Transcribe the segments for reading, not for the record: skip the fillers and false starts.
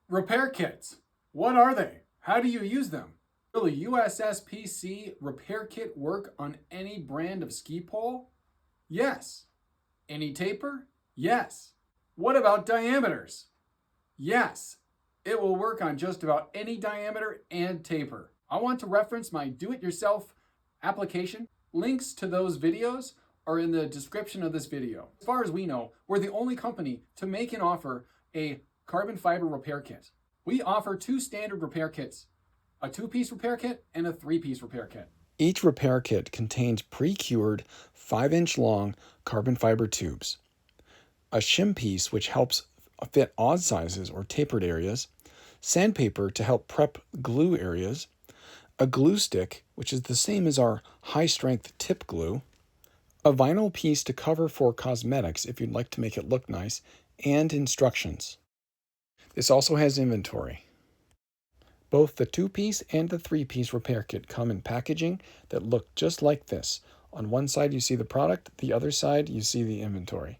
Repair kits. What are they? How do you use them? Will a USSPC repair kit work on any brand of ski pole? Yes. Any taper? Yes. What about diameters? Yes. It will work on just about any diameter and taper. I want to reference my do-it-yourself application. Links to those videos are in the description of this video. As far as we know, we're the only company to make and offer a carbon fiber repair kit. We offer two standard repair kits, a 2-piece repair kit and a 3-piece repair kit. Each repair kit contains pre-cured 5-inch long carbon fiber tubes, a shim piece which helps fit odd sizes or tapered areas, sandpaper to help prep glue areas, a glue stick, which is the same as our high-strength tip glue, a vinyl piece to cover for cosmetics if you'd like to make it look nice, and instructions. This also has inventory. Both the 2-piece and the 3-piece repair kit come in packaging that look just like this. On one side you see the product, the other side you see the inventory.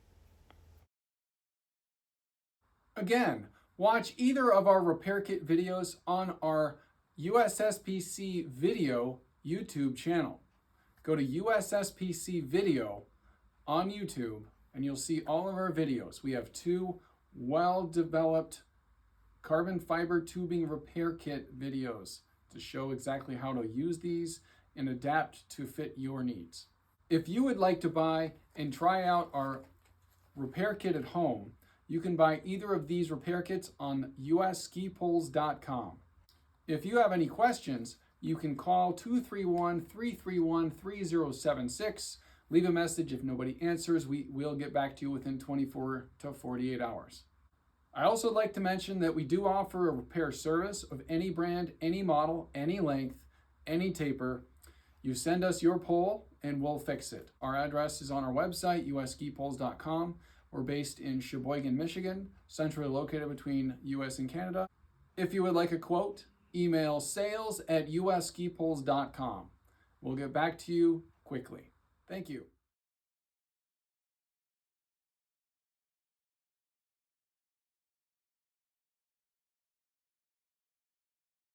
Again, watch either of our repair kit videos on our USSPC Video YouTube channel. Go to USSPC Video on YouTube and you'll see all of our videos. We have 2 well-developed carbon fiber tubing repair kit videos to show exactly how to use these and adapt to fit your needs. If you would like to buy and try out our repair kit at home, you can buy either of these repair kits on USSkipoles.com. If you have any questions, you can call 231-331-3076. Leave a message. If nobody answers, we will get back to you within 24 to 48 hours. I also like to mention that we do offer a repair service of any brand, any model, any length, any taper. You send us your pole and we'll fix it. Our address is on our website, USSkipoles.com. We're based in Sheboygan, Michigan, centrally located between US and Canada. If you would like a quote, email sales@USSkipoles.com. We'll get back to you quickly. Thank you.